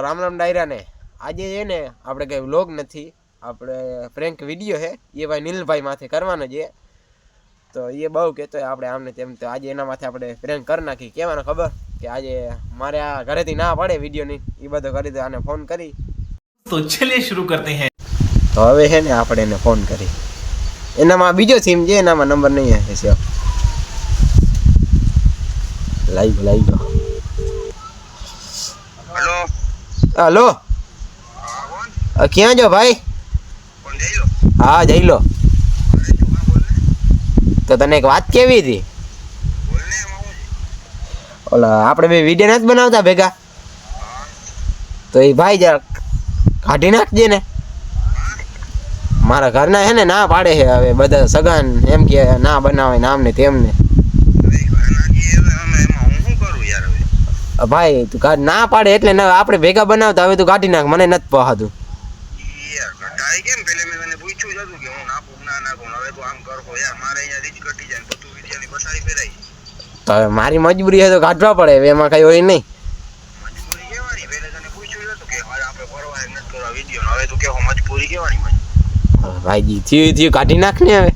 રામ રામ ડાયરા ને આજે છે ને આપણે કઈ વ્લોગ નથી, આપણે પ્રેન્ક વિડીયો છે એ ભાઈ નીલભાઈ માથે કરવાનો છે. તો એ બહુ કહેતો હોય આપણે આમને તેમ, તો આજે એના માથે આપણે પ્રેન્ક કરી નાખી. કહેવાનો ખબર કે આજે મારે આ ઘરેથી ના પડે વિડીયોની, એ બધો કરી દે. આને ફોન કરી તો ચલિए शुरू करते हैं. તો હવે છે ને આપણે એને ફોન કરી. એનામાં બીજો સિમ છે, એનામાં નંબર નહીં હશે. સેવ લાઈ ગયો. हेलो क्या जो भाई? हाँ जई लो. तो तने एक बात केवी थी. ओला આપણે બે વિડિયો નથી બનાવતા ભેગા, તો એ ભાઈ જરા કાઢી નાખજે ને. મારા ઘરના હે ને ના પાડે છે હવે બધા સગાન, એમ કે ના બનાવે નામ ને તેમને. ભાઈ તું ના પાડે એટલે ના આપણે ભેગા બનાવતા. હવે તું કાઢી નાખ, મને નથી પહાતું. તો હવે મારી મજબૂરી છે તો કાઢવા પડે, હવે એમાં કઈ હોય નહીં. ભાઈજી થયું કાઢી નાખ ને. હવે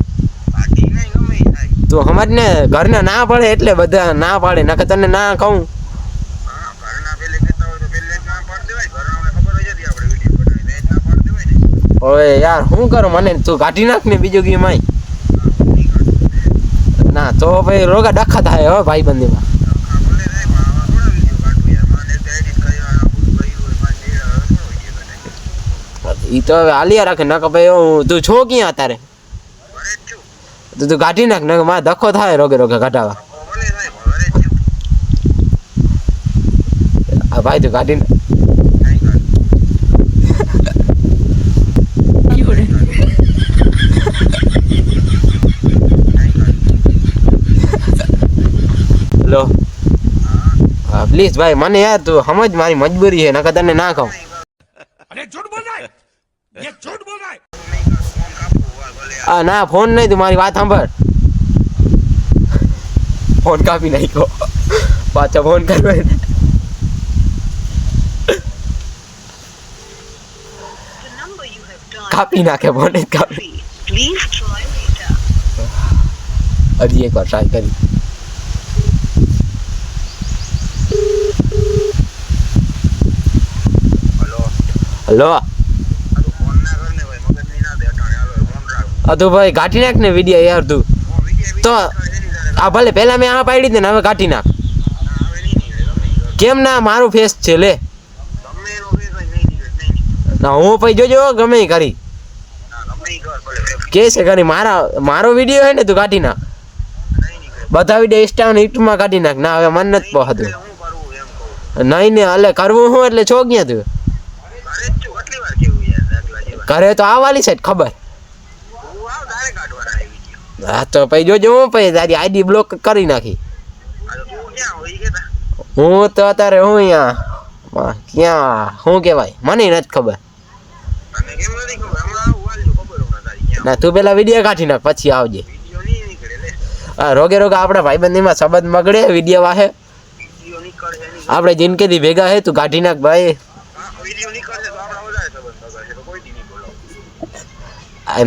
તું સમજ ને, ઘરના ના પડે એટલે બધા ના પાડે, નકર તને ના કહું. ઓય યાર શું કરું, મને તું કાઢી નાખ ને. બીજું કે માય ના તો ભાઈ રોગા ડખા થાય હો ભાઈ બંધીમાં. ઈ તો હવે આલિયા રાખે. નકર ભાઈ તું છો ક્યાં અત્યારે? તો તું કાઢી નાખ, નકર મારે ધક્કો થાય રોગે કાઢાવા. આ ભાઈ તું કાઢી નાખ. હેલો હા પ્લીઝ ભાઈ, મને યાર તું સમજ, મારી મજબૂરી છે, નકર તને ના કહું. આ ના ફોન નહીં, તું મારી વાત સાંભળ. ફોન કાપી નાખ્યો, પાછો ફોન કરવો. કાપી નાખે ફોન જ કાપી. હજી એક વાર ટ્રાય કરી. હેલો તું ભાઈ કાઢી નાખ ને વિડીયો યાર. તું તો આ ભલે પેલા મેં આ પાડી દે ને, હવે કાઢી નાખ. કેમ ના, મારું ફેસ છે લે. ના હું પછી જોજો ગમે કરી કે છે કરી. મારો વિડીયો હે ને, તું કાઢી નાખ. બધા વિડીયો ઇન્સ્ટા ને યુટ્યુબમાં કાઢી નાખ. ના હવે મન નથી પહોંચતું. નહીં ને એટલે કરવું શું એટલે છો ક્યાં તું? ઘરે તો આવવાની છે ખબર. હા તો પછી જોજો, હું પછી તારી આઈડી બ્લોક કરી નાખી. હું તો અત્યારે હું અહીંયા ક્યાં શું કહેવાય મને નથી ખબર. ના તું પેલા વિડીયો કાઢી નાખ પછી આવજે. હા રોગે આપણા ભાઈબંધીમાં સંબંધ બગડે વિડીયો વાહે. આપણે જિંદગીથી ભેગા હે, તું કાઢી નાખ ભાઈ.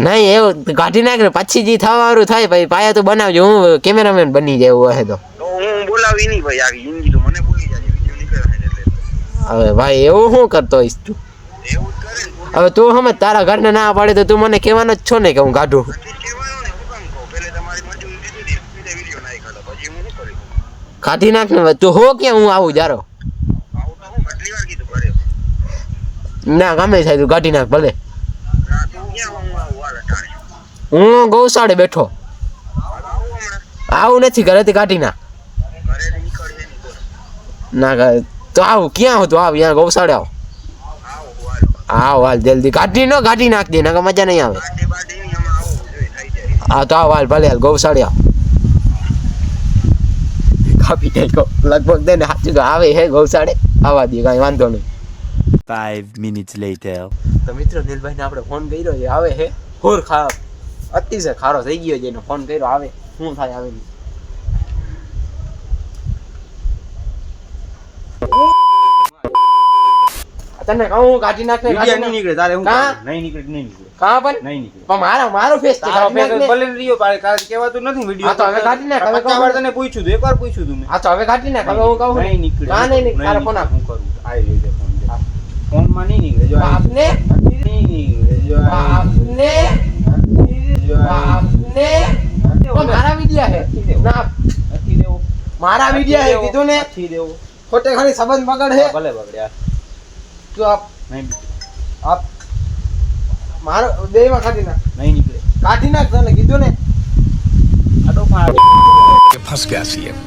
નહીં એવું કાઢી નાખ ને, પછી જે થવાનું થાય ભાઈ પાયા તો બનાવજો. હું કેમેરામેન બની જાય એવું હે તો હું બોલાવી નહીં ભાઈ. આખી જિંદગી તો મને ભૂલી જાય વિડિયો નહીં કરે એટલે. હવે ભાઈ એવું શું કરતો હોઈશ તું? હવે તું સમજ, તારા ઘરને ના પાડે તો તું મને કહેવાનો જ છો ને કે હું કાઢું. કાઢી નાખ ને તું. હો ક્યાં હું આવું જારો? ના ગમે થાય, તું કાઢી નાખ ભલે. હું ગૌશાળે બેઠો. આવું નથી, ઘરેથી કાઢી નાખ. ના તો આવું ક્યાં હતું? આવ અહીંયા ગૌશાળે આવ. આવ હાલ જલ્દી. કાઢી નાખ દે, નકર મજા નહીં આવે. હા તો આવ હાલ ભલે હાલ ગૌશાળે આવ. કાપી નાખ્યો લગભગ દે ને. સાચું તો આવે હે ગૌશાળે, આવવા દે કાંઈ વાંધો નહીં. 5 minutes later. તો મિત્રો નીલભાઈને આપણે ફોન કર્યો છે, આવે હે. હોર અતિશય ખારો થઈ ગયો છે એનો ફોન કર્યો, આવે શું થાય આવે નહીં. તને કહું કાઢી નાખ ને વિડિયા નહીં નીકળે તારે હું કાં? કરું? નહીં નીકળે નહીં નીકળે કાં પણ નહીં નીકળે પણ મારો ફેસ છે તારો કાઢી નાખ ને. ભલે રહ્યો પાડે કાલ કહેવાતું નથી વિડિયો હા તો હવે કાઢી નાખ, હવે પચાસ વાર તને પૂછ્યું તું એકવાર પૂછ્યું તું મેં હા તો હવે કાઢી નાખ હવે હું કહું નહીં નીકળે કાં નહીં નીકળે? તારો ફોન આપ. હું કરું આવી રીતે ફોન ફોન માં નહીં નીકળે જો બાપને નહીં નીકળે જો બાપને બાપને તો મારા વિડિયા હે ના નથી દેવો મારા વિડિયા હે કીધું ને નથી દેવો ખોટે ખાલી સંબંધ બગડ હે ભલે બગડ્યા તું આપ નહીં આપ મારો બેમાં કાઢી નાખ નહીં નીકળે કાઢી નાખ તને કીધું ને આટો ફાડ फंस गया सीएम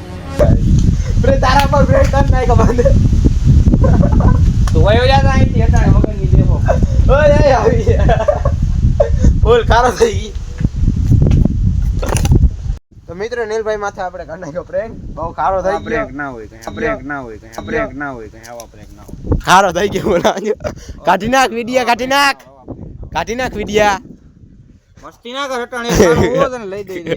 બ્રે તારા પર બ્રેક કર નાખ બંધ તો વયો જા અહીંથી હટાય મગનની દેવો ઓય ઓય આવી બોલ ખારો થઈ ગઈ તો મિત્રો નીલભાઈ માથે આપણે કરી નાખ્યો પ્રેન્ક બહુ ખારો થઈ ગયો બ્રેક ના હોય કઈ બ્રેક ના હોય કઈ બ્રેક ના હોય કઈ આવા બ્રેક ના હોય ખારો થઈ ગયો બોલાજો કાઢી નાખ વિડિયા કાઢી નાખ વિડિયા મસ્તી ના કર હટાણે એક હો તને લઈ દઈ દે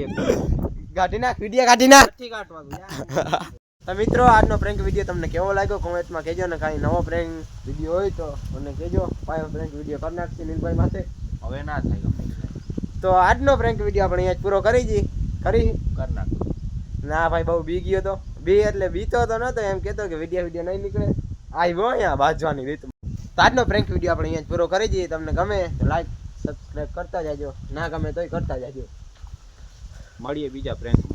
કાઢી નાખ વિડિયા કાઢી નાખ નથી કાટવા યાર તો મિત્રો આજનો પ્રેન્ક વિડિયો તમને કેવો લાગ્યો કોમેન્ટમાં કહેજો ને કાંઈ નવો પ્રેન્ક વિડિયો હોય તો મને કહેજો પાયો પ્રેન્ક વિડિયો કરી નાખશે નીલભાઈ માથે હવે ના થાય ગમે તે થાય. તો આજનો પ્રેન્ક વિડિયો આપણે અહીંયા જ પૂરો કરી કર નાખ ના ભાઈ બહુ બી ગયો તો બી એટલે બીતો તો નતો એમ કહેતો કે વિડિયો નહીં નીકળે આવ્યો અહીંયા બાજવાની રીત તો આજનો પ્રેન્ક વિડિયો આપણે અહીંયા જ પૂરો કરી દઈએ તમને ગમે તો લાઈક સબસ્ક્રાઇબ કરતા જાજો ના ગમે તોય કરતા જાજો મળીએ બીજા પ્રેન્ક